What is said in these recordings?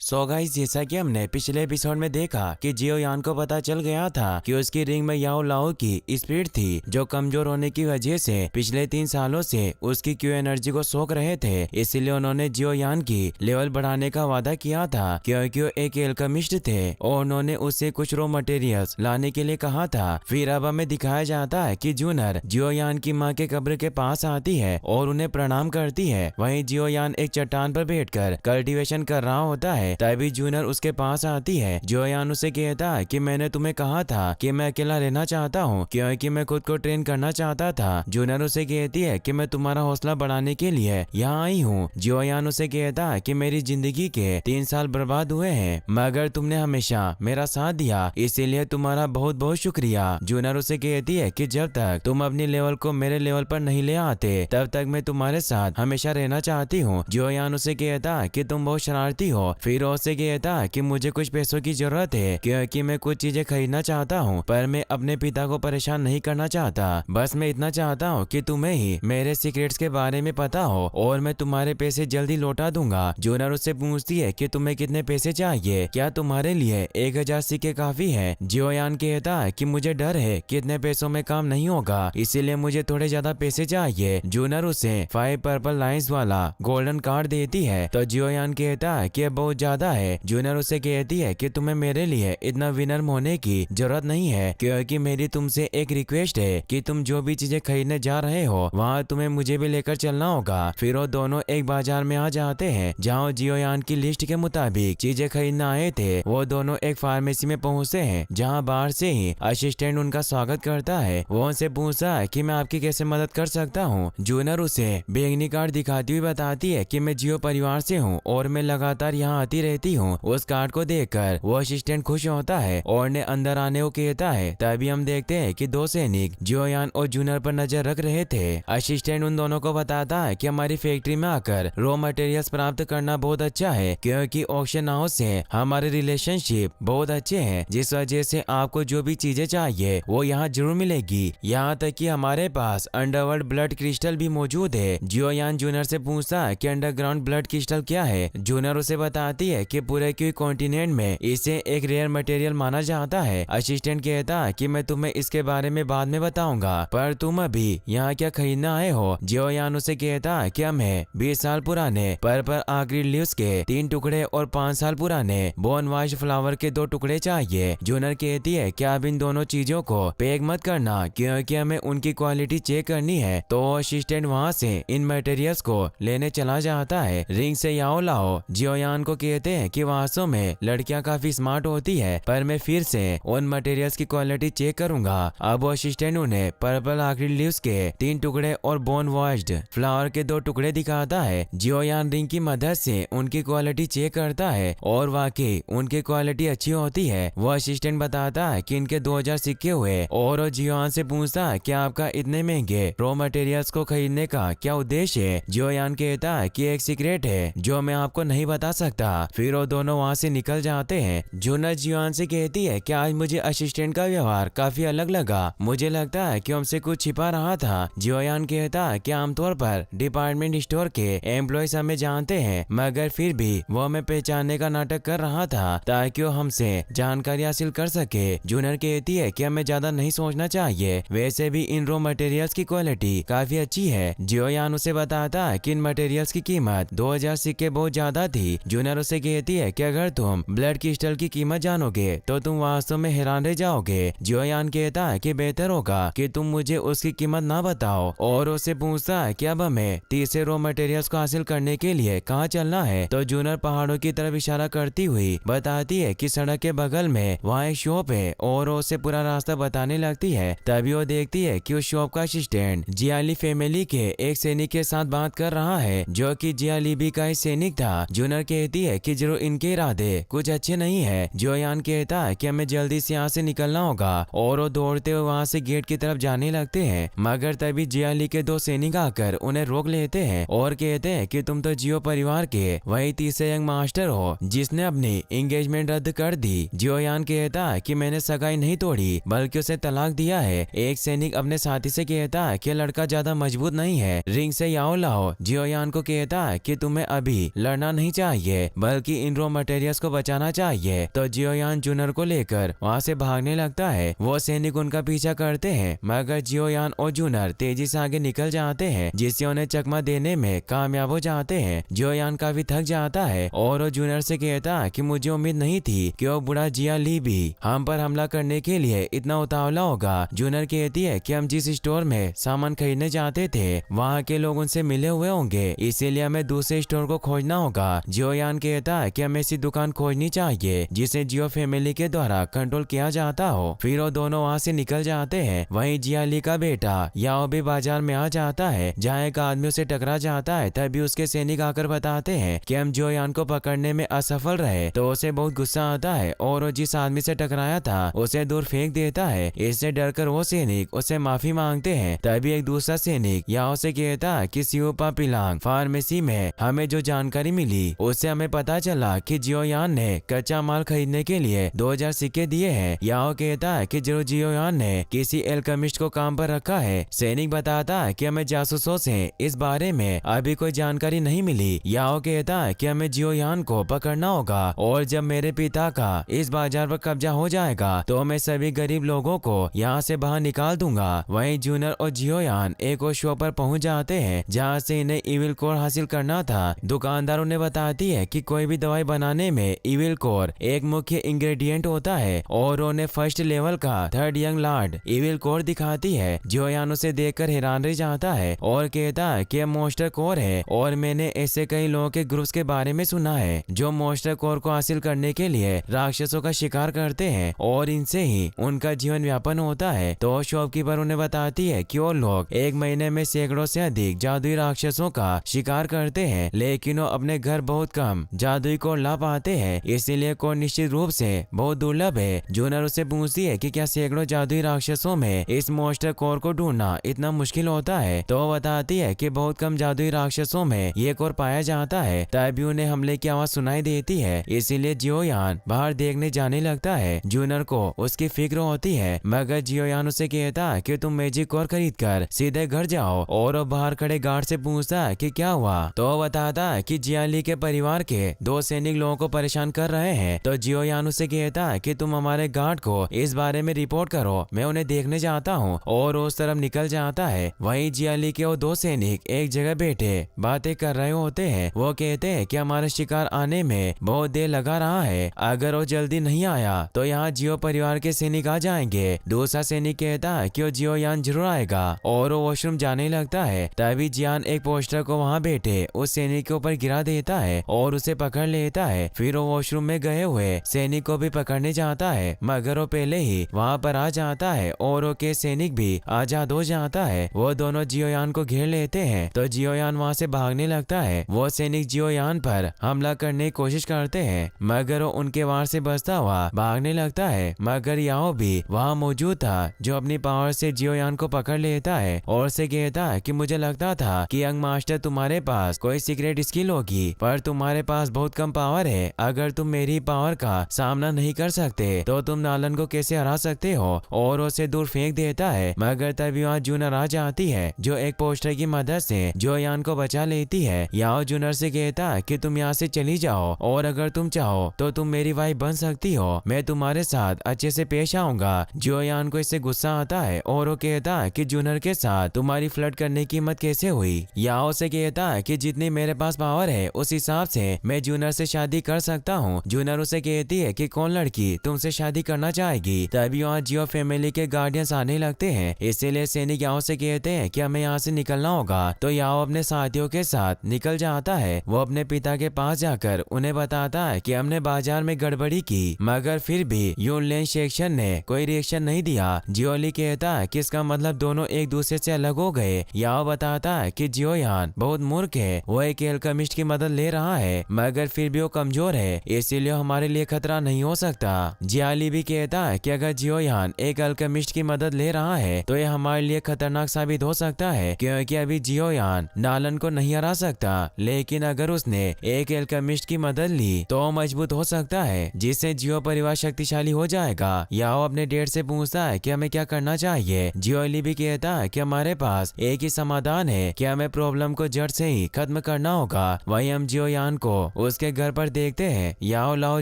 So guys, जैसा कि हमने पिछले एपिसोड में देखा कि जियो यान को पता चल गया था कि उसकी रिंग में याओ लाओ की स्पिरिट थी जो कमजोर होने की वजह से पिछले 3 सालों से उसकी क्यू एनर्जी को सोख रहे थे। इसीलिए उन्होंने जियो यान की लेवल बढ़ाने का वादा किया था क्योंकि वो एक एल्केमिस्ट थे और उन्होंने उससे कुछ रॉ मटेरियल्स लाने के लिए कहा था। फिर अब हमें दिखाया जाता है कि जूनर जियो यान की माँ के कब्र के पास आती है और उन्हें प्रणाम करती है। वहीं जियो यान एक चट्टान पर बैठकर कल्टीवेशन कर रहा होता है। तभी जूनर उसके पास आती है। जियोयान उसे कहता है कि मैंने तुम्हें कहा था कि मैं अकेला रहना चाहता हूँ क्योंकि मैं खुद को ट्रेन करना चाहता था। जूनर उसे कहती है कि मैं तुम्हारा हौसला बढ़ाने के लिए यहाँ आई हूँ। जियोयान उसे कहता है कि मेरी जिंदगी के 3 साल बर्बाद हुए हैं मगर तुमने हमेशा मेरा साथ दिया, इसीलिए तुम्हारा बहुत बहुत शुक्रिया। जूनर उसे कहती है कि जब तक तुम अपनी लेवल को मेरे लेवल पर नहीं ले आते तब तक मैं तुम्हारे साथ हमेशा रहना चाहती हूँ। जियोयान उसे कहता है कि तुम बहुत शरारती हो। फिर उससे कहता कि मुझे कुछ पैसों की जरूरत है क्योंकि मैं कुछ चीजें खरीदना चाहता हूँ पर मैं अपने पिता को परेशान नहीं करना चाहता। बस मैं इतना चाहता हूँ कि तुम्हें ही मेरे सीक्रेट्स के बारे में पता हो और मैं तुम्हारे पैसे जल्दी लौटा दूंगा। जूनर उससे पूछती है कि तुम्हें कितने पैसे चाहिए, क्या तुम्हारे लिए 1000 सिक्के काफी है। जियोयान कहता है कि मुझे डर है कि इतने पैसों में काम नहीं होगा, इसीलिए मुझे थोड़े ज्यादा पैसे चाहिए। जूनर उसे 5 पर्पल लाइंस वाला गोल्डन कार्ड देती है तो जियोयान कहता है कि बहुत ज्यादा है। जूनर उसे कहती है कि तुम्हें मेरे लिए इतना विनर होने की जरूरत नहीं है क्योंकि मेरी तुमसे एक रिक्वेस्ट है कि तुम जो भी चीजें खरीदने जा रहे हो वहाँ तुम्हें मुझे भी लेकर चलना होगा। फिर वो दोनों एक बाजार में आ जाते हैं जहाँ जियोयान की लिस्ट के मुताबिक चीजें खरीदना आए थे। वो दोनों एक फार्मेसी में पहुँचते हैं जहाँ बाहर से ही असिस्टेंट उनका स्वागत करता है। वो उनसे पूछता है कि मैं आपकी कैसे मदद कर सकता हूँ। जूनर उसे बैंगनी कार्ड दिखाती हुई बताती है कि मैं जियो परिवार से हूँ और मैं लगातार यहाँ आती रहती हूँ। उस कार्ड को देखकर वो असिस्टेंट खुश होता है और ने अंदर आने को कहता है। तभी हम देखते हैं कि 2 सैनिक जियोयान और जूनर पर नजर रख रहे थे। असिस्टेंट उन दोनों को बताता है कि हमारी फैक्ट्री में आकर रॉ मटेरियल्स प्राप्त करना बहुत अच्छा है क्योंकि ऑक्शन हाउस से हमारे रिलेशनशिप बहुत अच्छे हैं, जिस वजह से आपको जो भी चीजें चाहिए वो यहाँ जरूर मिलेगी। यहाँ तक कि हमारे पास अंडरवर्ल्ड ब्लड क्रिस्टल भी मौजूद है। जियोयान जूनर से पूछता है कि अंडरग्राउंड ब्लड क्रिस्टल क्या है। जूनर उसे बताती है कि पूरे क्यू कॉन्टिनेंट में इसे एक रेयर मटेरियल माना जाता है। असिस्टेंट कहता है कि मैं तुम्हें इसके बारे में बाद में बताऊंगा, पर तुम अभी यहाँ क्या खरीदना आए हो। जियोयान उसे कहता है कि हमें 20 साल पुराने पर्पल आखिरी लीव्स के 3 टुकड़े और 5 साल पुराने बोन वाश फ्लावर के 2 टुकड़े चाहिए। जूनर कहती है कि आप इन दोनों चीजों को पैक मत करना क्योंकि हमें उनकी क्वालिटी चेक करनी है। तो असिस्टेंट वहाँ से इन मटेरियल्स को लेने चला जाता है। रिंग से याओ लाओ जियोयान को कहते हैं कि वास्तव में लड़कियां काफी स्मार्ट होती है पर मैं फिर से उन मटेरियल्स की क्वालिटी चेक करूंगा। अब असिस्टेंट उन्हें पर्पल आखिरी लीव्स के 3 टुकड़े और बोन वॉश्ड फ्लावर के 2 टुकड़े दिखाता है। जियोयान रिंग की मदद से उनकी क्वालिटी चेक करता है और वाकई उनकी क्वालिटी अच्छी होती है। वो असिस्टेंट बताता है कि इनके 2000 सिक्के हुए और जियोयान से पूछता है कि आपका इतने महंगे रॉ मटेरियल्स को खरीदने का क्या उद्देश्य है। जियोयान कहता है कि एक सीक्रेट है जो मैं आपको नहीं बता सकता। फिर वो दोनों वहाँ से निकल जाते हैं। जूनर जियोयान से कहती है कि आज मुझे असिस्टेंट का व्यवहार काफी अलग लगा, मुझे लगता है कि हमसे कुछ छिपा रहा था। जियोयान कहता है कि आमतौर पर डिपार्टमेंट स्टोर के एम्प्लॉयज हमें जानते हैं मगर फिर भी वो हमें पहचानने का नाटक कर रहा था ताकि वो हमसे जानकारी हासिल कर सके। जूनर कहती है कि हमें ज्यादा नहीं सोचना चाहिए, वैसे भी इन रॉ मटेरियल्स की क्वालिटी काफी अच्छी है। जियोयान उसे बताता है कि इन मटेरियल्स की कीमत 2000 सिक्के बहुत ज्यादा थी। जूनर उसे कहती है कि अगर तुम ब्लड क्रिस्टल की कीमत जानोगे तो तुम वास्तव में हैरान रह जाओगे। जियोयान कहता है कि बेहतर होगा कि तुम मुझे उसकी कीमत ना बताओ और उससे पूछता है कि अब हमें तीसरे रॉ मटेरियल्स को हासिल करने के लिए कहाँ चलना है। तो जूनर पहाड़ों की तरफ इशारा करती हुई बताती है कि सड़क के बगल में वहाँ एक शॉप है और उसे पूरा रास्ता बताने लगती है। तभी वो देखती है कि उस शॉप का असिस्टेंट जियाली फैमिली के एक सैनिक के साथ बात कर रहा है जो कि जियालीबी का एक सैनिक था। जूनर कहती है कि जरूर इनके इरादे कुछ अच्छे नहीं है। जियोयान कहता है कि हमें जल्दी से यहाँ से निकलना होगा और वो दौड़ते हुए वहाँ से गेट की तरफ जाने लगते हैं मगर तभी जियाली के 2 सैनिक आकर उन्हें रोक लेते हैं और कहते हैं कि तुम तो जियो परिवार के वही तीसरे यंग मास्टर हो जिसने अपनी एंगेजमेंट रद्द कर दी। जियोयान कहता है कि मैंने सगाई नहीं तोड़ी बल्कि उसे तलाक दिया है। एक सैनिक अपने साथी से कहता है कि लड़का ज्यादा मजबूत नहीं है। रिंग से याओ लाओ जियोयान को कहता है कि तुम्हें अभी लड़ना नहीं चाहिए बल्कि इन रॉ मटेरियल्स को बचाना चाहिए। तो जियोयान जूनर को लेकर वहाँ से भागने लगता है। वो सैनिक उनका पीछा करते हैं मगर जियोयान और जूनर तेजी से आगे निकल जाते हैं, जिससे उन्हें चकमा देने में कामयाब हो जाते हैं। जियोयान काफी थक जाता है और वो जूनर से कहता है कि मुझे उम्मीद नहीं थी कि वो बुढ़ा जिया ली भी हम पर हमला करने के लिए इतना उतावला होगा। जूनर कहती है कि हम जिस स्टोर में सामान खरीदने जाते थे वहाँ के लोग उनसे मिले हुए होंगे, इसीलिए हमें दूसरे स्टोर को खोजना होगा। जियोयान कहता है कि हमें ऐसी दुकान खोजनी चाहिए जिसे जियो फैमिली के द्वारा कंट्रोल किया जाता हो। फिर वो दोनों वहाँ से निकल जाते हैं। वहीं जिया ली का बेटा याओ भी बाजार में आ जाता है, जहाँ एक आदमी उसे टकरा जाता है। तभी उसके सैनिक आकर बताते हैं कि हम जियोयान को पकड़ने में असफल रहे। तो उसे बहुत गुस्सा आता है और वो जिस आदमी से टकराया था उसे दूर फेंक देता है। इससे डरकर वो सैनिक उससे माफी मांगते हैं। तभी एक दूसरा सैनिक याओ से कहता है कि सियोपा पिलांग फार्मेसी में हमें जो जानकारी मिली उससे हमें पता चला कि जियोयान ने कच्चा माल खरीदने के लिए 2000 सिक्के दिए हैं। याओ कहता है कि जरूर जियोयान ने किसी एल्केमिस्ट को काम पर रखा है। सैनिक बताता है कि हमें जासूसों से इस बारे में अभी कोई जानकारी नहीं मिली। याओ कहता है कि हमें जियोयान को पकड़ना होगा और जब मेरे पिता का इस बाजार पर कब्जा हो जाएगा तो मैं सभी गरीब लोगों को यहाँ से बाहर निकाल दूंगा। वहीं जूनर और जियोयान एक और शॉप पर पहुंच जाते हैं जहाँ से इन्हें इविल कोर हासिल करना था। दुकानदार उन्हें बताती है कि कोई भी दवाई बनाने में इविल कोर एक मुख्य इंग्रेडिएंट होता है और उन्हें फर्स्ट लेवल का third young Lord evil core दिखाती है। जियोयान उसे देखकर हैरान रह जाता है और कहता है कि मॉन्स्टर कोर है और मैंने ऐसे कई लोगों के ग्रुप्स के बारे में सुना है जो मॉन्स्टर कोर को हासिल करने के लिए राक्षसों का शिकार करते हैं और इनसे ही उनका जीवन व्यापन होता है। तो शॉपकीपर उन्हें बताती है कि वो लोग एक महीने में सैकड़ों से अधिक जादुई राक्षसों का शिकार करते हैं, लेकिन वो अपने घर बहुत कम जादुई कोर ला पाते हैं, इसीलिए कोर निश्चित रूप से बहुत दुर्लभ है। जूनर उससे पूछती है कि क्या सैकड़ों जादुई राक्षसों में इस मॉन्स्टर कोर को ढूंढना इतना मुश्किल होता है। तो वो बताती है कि बहुत कम जादुई राक्षसों में ये कोर पाया जाता है। तभी उन्हें हमले की आवाज सुनाई देती है, इसीलिए जियोयान बाहर देखने जाने लगता है। जूनर को उसकी फिक्र होती है मगर जियोयान उसे कहता है कि तुम मैजिक कोर खरीद कर सीधे घर जाओ और वो बाहर खड़े गार्ड से पूछता है कि क्या हुआ। तो वो बताता है कि जियाली के परिवार के 2 सैनिक लोगों को परेशान कर रहे हैं। तो जियोयान उसे कहता है कि तुम हमारे गार्ड को इस बारे में रिपोर्ट करो, मैं उन्हें देखने जाता हूँ और उस तरफ निकल जाता है। वहीं जियाली के वो 2 सैनिक एक जगह बैठे बातें कर रहे होते हैं। वो कहते हैं कि हमारा शिकार आने में बहुत देर लगा रहा है, अगर वो जल्दी नहीं आया तो यहाँ जियो परिवार के सैनिक आ जाएंगे। दूसरा सैनिक कहता है कि वो जियोयान जरूर आएगा और वो वॉशरूम जाने लगता है। तभी जियान एक पोस्टर को वहाँ बैठे उस सैनिक के ऊपर गिरा देता है और उसे पकड़ लेता है। फिर वो वॉशरूम में गए हुए सैनिक को भी पकड़ने जाता है मगर वो पहले ही वहाँ पर आ जाता है और वो के सैनिक भी आजाद हो जाता है। वो दोनों जियोयान को घेर लेते हैं तो जियोयान वहाँ से भागने लगता है। वो सैनिक जियोयान पर हमला करने की कोशिश करते हैं मगर वो उनके वार से बचता हुआ भागने लगता है। मगर याओ भी वहाँ मौजूद था जो अपनी पावर से जियोयान को पकड़ लेता है और से कहता है कि मुझे लगता था कि यंग मास्टर तुम्हारे पास कोई सीक्रेट स्किल होगी, पर तुम्हारे पास बहुत कम पावर है। अगर तुम मेरी पावर का सामना नहीं कर सकते तो तुम नालन को कैसे हरा सकते हो। और उसे दूर फेंक देता है मगर तभी वहाँ जूनर आ जाती है जो एक पोस्टर की मदद से जियोयान को बचा लेती है। याओ जूनर से कहता है कि तुम यहाँ से चली जाओ और अगर तुम चाहो तो तुम मेरी वाइफ बन सकती हो, मैं तुम्हारे साथ अच्छे से पेश आऊंगा। जियोयान को इससे गुस्सा आता है और वो कहता है कि जूनर के साथ तुम्हारी फ्लर्ट करने की हिम्मत कैसे हुई। याओ से कहता है कि जितनी मेरे पास पावर है उस हिसाब से मैं जूनर से शादी कर सकता हूँ। जूनर उसे कहती है कि कौन लड़की तुमसे शादी करना चाहेगी। तभी वहाँ जियो फैमिली के गार्डियंस आने लगते हैं, इसीलिए सैनिक याओ से कहते हैं कि हमें यहाँ से निकलना होगा। तो याओ अपने साथियों के साथ निकल जाता है। वो अपने पिता के पास जाकर उन्हें बताता है कि हमने बाजार में गड़बड़ी की मगर फिर भी यूनलेन सेक्शन ने कोई रिएक्शन नहीं दिया। जियोली कहता है कि इसका मतलब दोनों एक दूसरे से अलग हो गए। याओ बताता है कि जियोयान बहुत मूर्ख है, वो एक एल्केमिस्ट की मदद ले रहा है मगर फिर भी वो कमजोर है, इसीलिए हमारे लिए खतरा नहीं हो सकता। जियाली भी कहता है कि अगर जियोयान एक एल्केमिस्ट की मदद ले रहा है तो ये हमारे लिए खतरनाक साबित हो सकता है, क्योंकि अभी जियोयान नालन को नहीं हरा सकता, लेकिन अगर उसने एक एल्केमिस्ट की मदद ली तो मजबूत हो सकता है जिससे जियो परिवार शक्तिशाली हो जाएगा। याओ अपने डेट से पूछता है कि हमें क्या करना चाहिए। जियोली भी कहता है कि हमारे पास एक ही समाधान है कि हमें प्रॉब्लम को जड़ से ही खत्म करना होगा। वहीं हम जियोयान को उसके घर पर देखते हैं याओ लाओ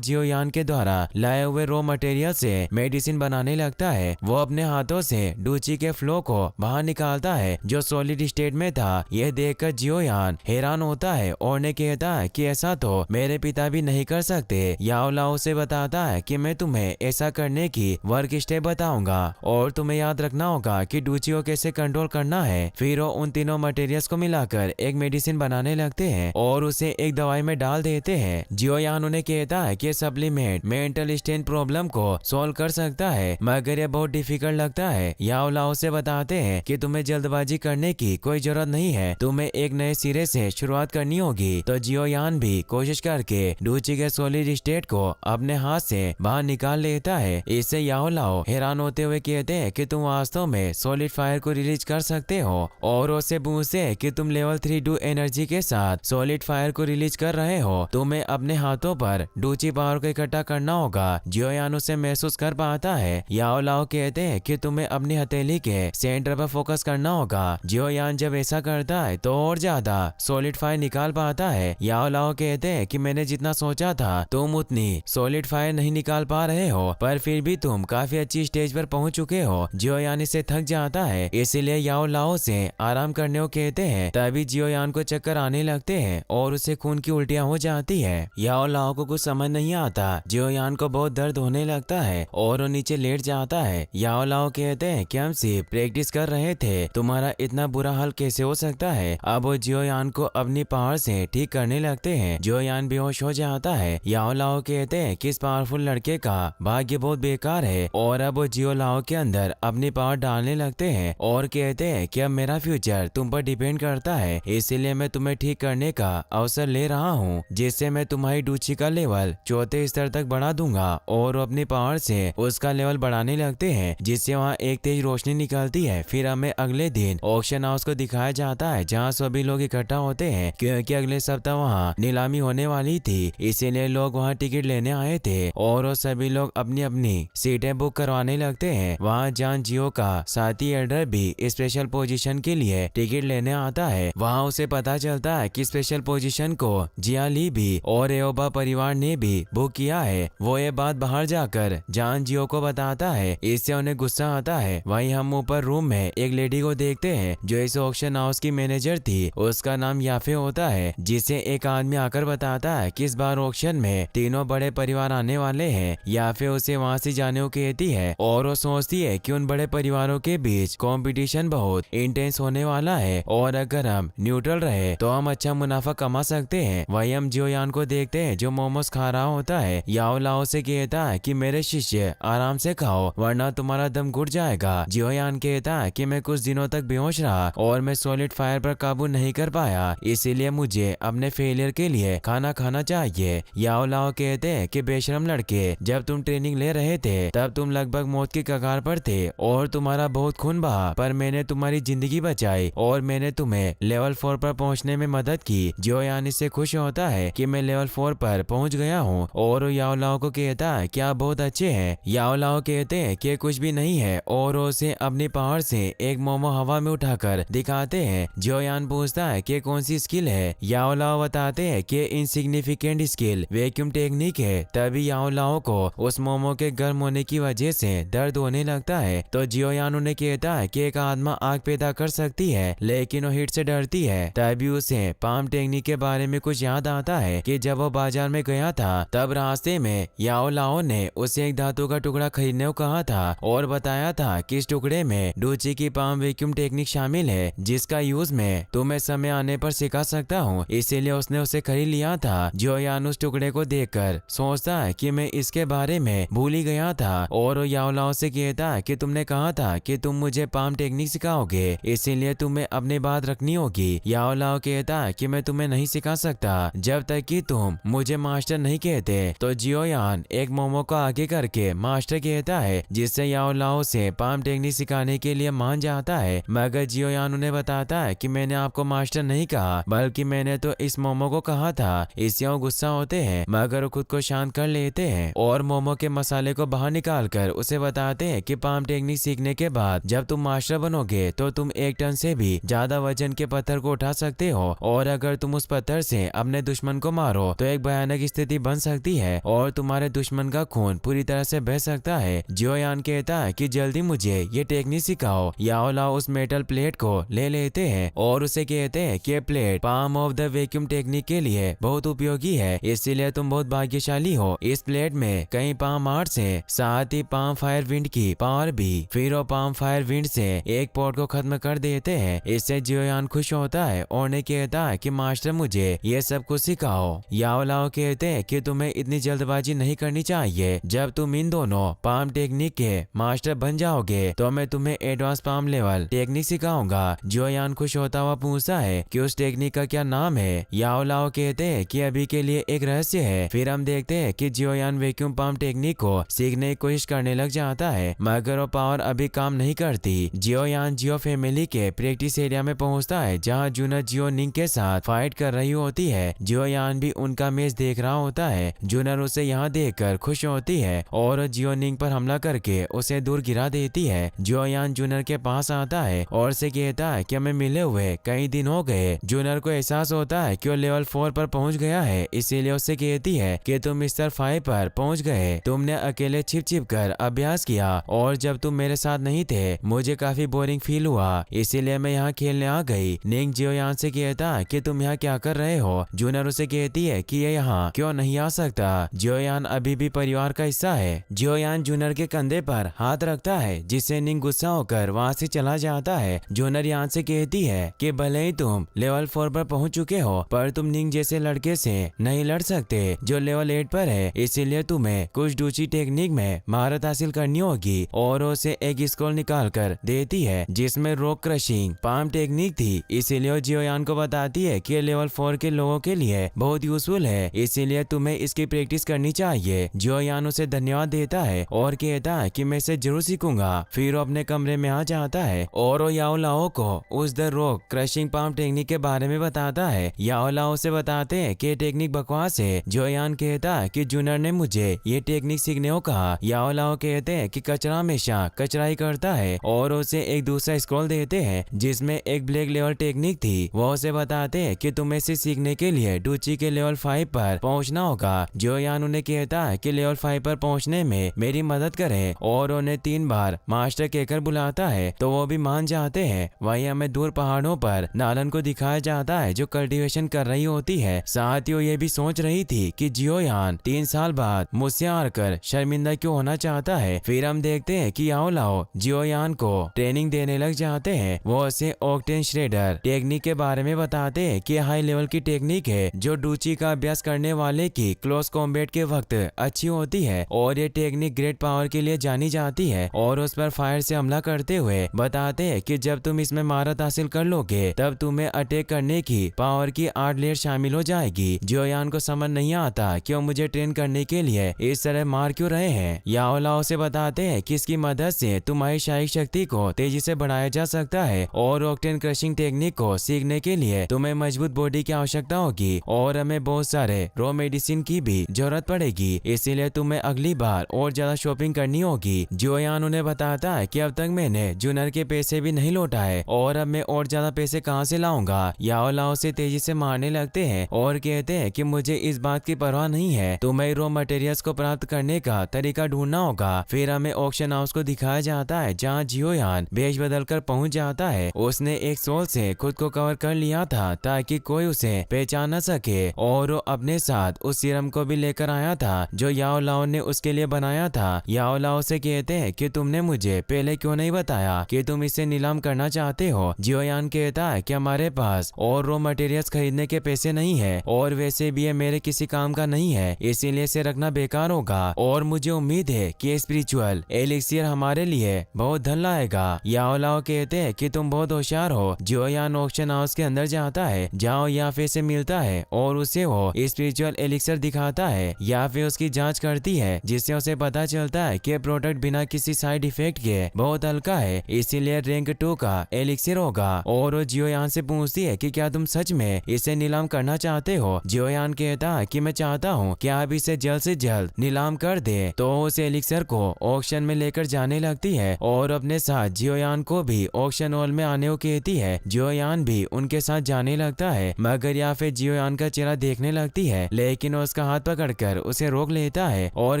जियो यान के द्वारा लाए हुए रॉ मटेरियल से मेडिसिन बनाने लगता है। वो अपने हाथों से डूची के फ्लो को बाहर निकालता है जो सॉलिड स्टेट में था। यह देखकर जियो यान हैरान होता है और ने कहता है कि ऐसा तो मेरे पिता भी नहीं कर सकते। याओ लाओ से बताता है कि मैं तुम्हें ऐसा करने की वर्क स्टेप बताऊंगा और तुम्हें याद रखना होगा कि डूची को कैसे कंट्रोल करना है। फिर वो उन तीनों मटेरियल्स को मिलाकर एक मेडिसिन बनाने लगते हैं और उसे एक दवाई में डाल देते हैं। जियो यान उन्हें कहता है कि सप्लीमेंट मेंटल स्ट्रेन प्रॉब्लम को सॉल्व कर सकता है मगर यह बहुत डिफिकल्ट लगता है। याओ लाओ से बताते हैं कि तुम्हें जल्दबाजी करने की कोई जरूरत नहीं है, तुम्हें एक नए सिरे से शुरुआत करनी होगी। तो जियो यान भी कोशिश करके डूची के सॉलिड स्टेट को अपने हाथ से बाहर निकाल लेता है। इससे याओ लाओ हैरान होते हुए कहते हैं कि तुम वास्तव में सॉलिड फायर को रिलीज कर सकते हो और उससे पूछते हैं कि तुम लेवल 3 डू एनर्जी के साथ सॉलिड फायर को रिलीज कर रहे हो। तुम्हें अपने हाथों पर डूची पावर को इकट्ठा करना होगा। जियो यान उसे महसूस कर पाता है। याओ लाओ कहते हैं कि तुम्हें अपनी हथेली के सेंटर पर फोकस करना होगा। जियो यान जब ऐसा करता है तो और ज्यादा सॉलिड फायर निकाल पाता है। याओ लाओ कहते हैं कि मैंने जितना सोचा था तुम उतनी सॉलिड फायर नहीं निकाल पा रहे हो, पर फिर भी तुम काफी अच्छी स्टेज पर पहुंच चुके हो। जियो यान इससे थक जाता है, इसीलिए याओ लाओ से आराम करने को कहते हैं। तभी जियो यान को चक्कर आने लगते हैं और उसे खून की उल्टियां हो जाती है। याओ लाओ को कुछ समझ नहीं आता। जियो यान को बहुत दर्द होने लगता है और वो नीचे लेट जाता है। याओ लाओ कहते हैं कि हम सिर्फ प्रैक्टिस कर रहे थे, तुम्हारा इतना बुरा हाल कैसे हो सकता है। अब वो जियो यान को अपनी पावर से ठीक करने लगते हैं। जियो यान बेहोश हो जाता है। याओ लाओ कहते हैं कि इस पावरफुल लड़के का भाग्य बहुत बेकार है और अब वो जियो लाओ के अंदर अपनी पावर डालने लगते हैं और कहते हैं कि अब मेरा फ्यूचर तुम पर डिपेंड करता है, इसीलिए मैं तुम्हें ठीक करने का अवसर ले रहा हूँ जिससे मैं तुम्हारी डूची का लेवल 4थे स्तर तक बढ़ा दूंगा। और वो अपनी पावर से उसका लेवल बढ़ाने लगते हैं जिससे वहाँ एक तेज रोशनी निकलती है। फिर हमें अगले दिन ऑक्शन हाउस को दिखाया जाता है जहाँ सभी लोग इकट्ठा होते हैं क्योंकि अगले सप्ताह वहाँ नीलामी होने वाली थी, इसीलिए लोग वहाँ टिकट लेने आए थे और वो सभी लोग अपनी अपनी सीटें बुक करवाने लगते हैं। वहाँ जान जियो का साथी एल्डर भी स्पेशल पोजीशन के लिए टिकट लेने आता है। वहाँ उसे पता चलता है कि स्पेशल पोजीशन को जिया ली भी और एओबा परिवार ने भी बुक किया है। वो ये बात बाहर जाकर जान जियो को बताता है, इससे उन्हें गुस्सा आता है। वहीं हम ऊपर रूम में एक लेडी को देखते हैं जो इस ऑक्शन हाउस की मैनेजर थी। उसका नाम याफे होता है, जिसे एक आदमी आकर बताता है कि इस बार ऑक्शन में तीनों बड़े परिवार आने वाले हैं। याफे उसे वहाँ से जाने को कहती है और वो सोचती है कि उन बड़े परिवारों के बीच कंपटीशन बहुत इंटेंस होने वाला है और अगर हम न्यूट्रल रहे तो हम अच्छा मुनाफा कमा सकते हैं। वहीं हम जियो यान को देखते हैं जो मोमोज खा रहा होता है। याओ लाओ से कहता है कि मेरे शिष्य आराम से खाओ वरना तुम्हारा दम घुट जाएगा। जियो यान कहता है कि मैं कुछ दिनों तक बेहोश रहा और मैं सॉलिड फायर पर काबू नहीं कर पाया, इसीलिए मुझे अपने फेलियर के लिए खाना खाना चाहिए। याओ लाओ कहते हैं कि बेशरम लड़के, जब तुम ट्रेनिंग ले रहे थे तब तुम लगभग मौत की कगार पर थे और तुम्हारा बहुत खून बहा, पर मैंने तुम्हारी जिंदगी बचाई और मैंने तुम्हें लेवल 4 पर पहुंचने में मदद की। जियो यान इससे खुश होता है कि मैं लेवल 4 पर पहुंच गया हूं और याओ लाओ को कहता है कि आप बहुत अच्छे हैं। याओ लाओ कहते हैं कि कुछ भी नहीं है और उसे अपनी पावर से एक मोमो हवा में उठाकर दिखाते हैं। जियो यान पूछता है कि कौन सी स्किल है। याओ लाओ बताते हैं कि इनसिग्निफिकेंट स्किल वैक्यूम टेक्निक है। तभी याओ लाओ को उस मोमो के गर्म होने की वजह से दर्द होने लगता है। तो जियो यान उन्हें कहता है कि एक आत्मा आग पैदा कर सकती है लेकिन वो हीट से डरती है। तभी उसे पाम टेक्निक के बारे में कुछ याद आता है कि जब वो बाजार में गया था तब रास्ते में याओ लाओ ने उसे एक धातु का टुकड़ा खरीदने को कहा था और बताया था कि इस टुकड़े में डूची की पाम वैक्यूम टेक्निक शामिल है जिसका यूज मैं तुम्हें समय आने पर सिखा सकता हूँ, इसीलिए उसने उसे खरीद लिया था। जियो यान उस टुकड़े को देखकर सोचता है कि मैं इसके बारे में भूल ही गया था और वो याओ लाओ से कहता है कि तुमने कहा था कि तुम मुझे पाम टेक्निक सिखाओगे, इसीलिए तुम्हें अपनी बात रखनी होगी। याओ लाओ कहता है कि मैं तुम्हें नहीं सिखा सकता जब तक कि तुम मुझे मास्टर नहीं कहते। तो जियो यान एक मोमो को आगे करके मास्टर कहता है जिससे याओ लाओ से पाम टेक्निक सिखाने के लिए मान जाता है, मगर जियो यान उन्हें बताता है कि मैंने आपको मास्टर नहीं कहा बल्कि मैंने तो इस मोमो को कहा था। इससे वो गुस्सा होते हैं मगर वो खुद को शांत कर लेते हैं और मोमो के मसाले को बाहर निकालकर उसे बताते हैं कि पाम टेक्निक सीखने के बाद जब तुम मास्टर बनोगे तो तुम 1 टन से भी ज्यादा वजन के पत्थर को उठा सकते हो और अगर तुम उस पत्थर से अपने दुश्मन को मारो तो एक भयानक स्थिति बन सकती है और तुम्हारे दुश्मन का खून पूरी तरह से बह सकता है। जियोयान कहता है कि जल्दी मुझे ये टेक्निक सिखाओ। याओ लाओ उस मेटल प्लेट को ले लेते हैं और उसे कहते हैं कि plate palm of the vacuum technique के लिए बहुत उपयोगी है, इसीलिए तुम बहुत भाग्यशाली हो। इस प्लेट में कई पाम आर्ट्स है, साथ ही पाम फायर विंड की पावर भी। फिर वो पाम फायर विंड से एक पॉट को खत्म कर देते हैं। इससे जियोयान खुश होता है और ने कहता है कि मास्टर मुझे ये सब कुछ सिखाओ। याओ लाओ कहते हैं कि तुम्हें इतनी जल्दबाजी नहीं करनी चाहिए। जब तुम इन दोनों पाम टेक्निक के मास्टर बन जाओगे तो मैं तुम्हें एडवांस पाम लेवल टेक्निक सिखाऊंगा। जियोयान खुश होता हुआ पूछता है कि उस टेक्निक का क्या नाम है। याओ लाओ कहते हैं कि अभी के लिए एक रहस्य है। फिर हम देखते हैं कि जियोयान वैक्यूम पाम टेक्निक को सीखने की कोशिश करने लग जाता है, मगर वो पावर अभी काम नहीं करती। जियोयान जियो फैमिली के प्रैक्टिस एरिया में पहुंचता है जहां जूनर जियो निंग के साथ फाइट कर रही होती है। जियोयान भी उनका मैच देख रहा होता है। जूनर उसे यहाँ देखकर खुश होती है और जियो निंग पर हमला करके उसे दूर गिरा देती है। जियोयान जूनर के पास आता है और से कहता है कि हमें मिले हुए कई दिन हो गए। जूनर को एहसास होता है कि वो लेवल 4 पर पहुंच गया है, इसीलिए उससे कहती है कि तुम स्तर 5 पर पहुंच गए। तुमने अकेले छिप छिप कर अभ्यास किया और जब तुम मेरे साथ नहीं थे मुझे काफी बोरिंग फील हुआ, इसीलिए मैं यहाँ खेलने आ गई। निंग जियोयान से कहता है कि तुम यहाँ क्या कर रहे हो। जूनर उसे कहती है कि ये यहाँ क्यों नहीं आ सकता। जियोयान अभी भी परिवार का हिस्सा है। जियोयान जूनर के कंधे पर हाथ रखता है जिससे निंग गुस्सा होकर वहाँ से चला जाता है। जूनर यहाँ से कहती है कि भले ही तुम लेवल 4 पर पहुंच चुके हो पर तुम निंग जैसे लड़के से नहीं लड़ सकते जो लेवल 8 पर है, इसीलिए तुम्हें कुछ दूसरी टेक्निक में महारत हासिल करनी होगी। और उसे एक स्क्रॉल निकाल कर देती है जिसमें रॉक क्रशिंग पाम टेक्निक थी, इसीलिए जियोयान को बताती है कि लेवल 4 के लोगों के लिए बहुत यूजफुल है, इसीलिए तुम्हें इसकी प्रैक्टिस करनी चाहिए। जियोयान उसे धन्यवाद देता है और कहता है कि मैं इसे जरूर सीखूंगा। फिर वो अपने कमरे में आ जाता है और वो याओ लाओ को उस the rock crushing palm technique के बारे में बताता है। याओ लाओ से बताते हैं कि टेक्निक बकवास है। जियोयान कहता है कि जूनर ने मुझे ये टेक्निक सीखने को कहा। याओ लाओ कहते हैं कि कचरा हमेशा कचरा ही करता है और उसे एक दूसरा स्क्रॉल देते हैं जिसमें एक ब्लैक लेवल टेक्निक थी। वो उसे बताते हैं कि तुम्हें इसे सीखने के लिए डूची के लेवल 5 पर पहुंचना होगा। जियोयान उन्हें कहता है कि लेवल 5 पर पहुंचने में मेरी मदद करें और उन्हें 3 बार मास्टर कहकर बुलाता है तो वो भी मान जाते हैं। वहीं हमें दूर पहाड़ों पर नालन को दिखाया जाता है जो कल्टीवेशन कर रही होती है। साथ ही वो ये भी सोच रही थी कि जियोयान 3 साल बाद मुझसे हारकर शर्मिंदा क्यों होना चाहता है। फिर हम देखते हैं कि याओ लाओ जियोयान को ट्रेनिंग देने लग जाते हैं। वो उसे ऑक्टेन श्रेडर टेक्निक के बारे में बताते हैं कि हाई लेवल की टेक्निक है जो डूची का अभ्यास करने वाले की क्लोज कॉम्बैट के वक्त अच्छी होती है और ये टेक्निक ग्रेट पावर के लिए जानी जाती है। और उस पर फायर से हमला करते हुए बताते हैं कि जब तुम इसमें महारत हासिल कर लोगे तब तुम्हें अटैक करने की पावर की 8 लेयर शामिल हो जाएगी। जियोयान को समझ नहीं आता कि वो मुझे ट्रेन करने के लिए इस तरह मार क्यों रहे हैं। याओ लाओ से बताते हैं कि इसकी मदद से तुम्हारी शारीरिक शक्ति को तेजी से बढ़ाया जा सकता है और ऑक्टेन क्रशिंग टेक्निक को सीखने के लिए तुम्हें मजबूत बॉडी की आवश्यकता होगी और हमें बहुत सारे रॉ मेडिसिन की भी जरूरत पड़ेगी, इसीलिए तुम्हें अगली बार और ज्यादा शॉपिंग करनी होगी। जियोयान उन्हें बताता है कि अब तक मैंने जूनर के पैसे भी नहीं लौटा है और अब मैं और ज्यादा पैसे कहां से लाऊंगा। याओ लाओ से तेजी से मारने लगते हैं और कहते हैं कि मुझे इस बात की परवाह नहीं है, तुम्हें रॉ मटेरियल्स को प्राप्त करने का तरीका ढूंढना होगा। फिर हमें ऑक्शन हाउस को दिखाया जाता है जहाँ जियोयान भेष बदल कर पहुंच जाता है। उसने एक सोल से खुद को कवर कर लिया था ताकि कोई उसे पहचान न सके और वो अपने साथ उस सीरम को भी लेकर आया था जो याओ लाओ ने उसके लिए बनाया था। याओ लाओ से कहते हैं कि तुमने मुझे पहले क्यों नहीं बताया कि तुम इसे नीलाम करना चाहते हो। जियोयान कहता है कि हमारे पास और रॉ मटेरियल्स खरीदने के पैसे नहीं है और वैसे भी ये मेरे किसी काम का नहीं है, इसीलिए इसे रखना बेकार होगा और मुझे उम्मीद है कि स्पिरिचुअल एलिक्सियर हमारे लिए बहुत धन लाएगा। याओ लाओ कहते हैं कि तुम बहुत होशियार हो। जियोयान ऑक्शन हाउस के अंदर जाता है जहाँ याफे से मिलता है और उसे वो स्पिरिचुअल एलिक्सियर दिखाता है। याफे उसकी जांच करती है जिससे उसे पता चलता है कि प्रोडक्ट बिना किसी साइड इफेक्ट के बहुत हल्का है, इसीलिए रैंक 2 का एलिक्सियर होगा। और वो जियोयान से पूछती है कि क्या तुम सच में इसे नीलाम करना चाहते हो। जियोयान कहता है कि मैं चाहता हूँ कि आप इसे जल्द से जल्द नीलाम कर दे। तो उस एलिक्सियर को ऑक्शन में लेकर जाने लगती है और अपने साथ जियोयान को भी ऑक्शन हॉल में आने को कहती है। जियोयान भी उनके साथ जाने लगता है मगर याफे जियोयान यान का चेहरा देखने लगती है, लेकिन उसका हाथ पकड़कर उसे रोक लेता है और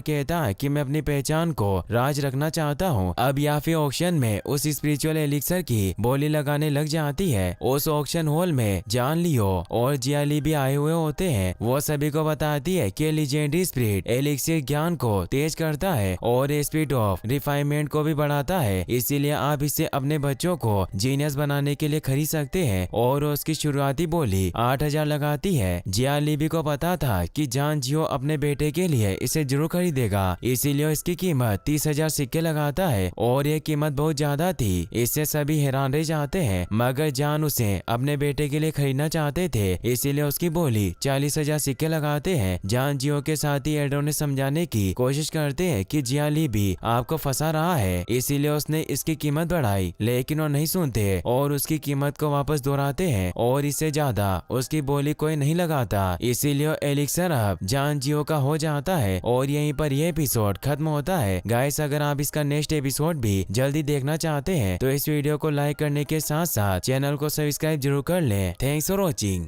कहता है कि मैं अपनी पहचान को राज रखना चाहता हूँ। अब याफी ऑक्शन में उस स्पिरिचुअल एलिक्सर की बोली लगाने लग जाती है। उस ऑक्शन हॉल में जान लियो और जियाली भी आए हुए होते हैं। वो सभी को बताती है कि लीजेंडरी स्पिरिट एलिक्सिर ज्ञान को तेज करता है और स्पीड ऑफ रिफाइनमेंट को भी बढ़ाता है, इसीलिए आप इसे अपने बच्चों को जीनियस बनाने के लिए खरीद सकते हैं। और उसकी शुरुआती बोली 8,000 लगाती है। जियालीबी को पता था कि जान जियो अपने बेटे के लिए इसे जरूर खरीदेगा, इसीलिए इसकी कीमत 30,000 सिक्के लगाता है और ये कीमत बहुत ज्यादा थी। इससे सभी हैरान रह जाते हैं, मगर जान उसे अपने बेटे के लिए खरीदना चाहते थे, इसीलिए उसकी बोली 40,000 सिक्के लगाते हैं। जान जियो के साथ ही एडो ने समझाने की कोशिश करते हैं कि जियालीबी आपको फंसा रहा है, इसीलिए उसने इसकी कीमत बढ़ाई, लेकिन वो नहीं सुनते और उसकी कीमत को वापस दोहराते हैं और इससे ज्यादा उसकी बोली कोई नहीं लगाता। इसीलिए एलिक्सर अब जान जियो का हो जाता है और यहीं पर यह एपिसोड खत्म होता है। गाइस, अगर आप इसका नेक्स्ट एपिसोड भी जल्दी देखना चाहते हैं तो इस वीडियो को लाइक करने के साथ साथ चैनल को सब्सक्राइब जरूर कर लें। Thanks for watching.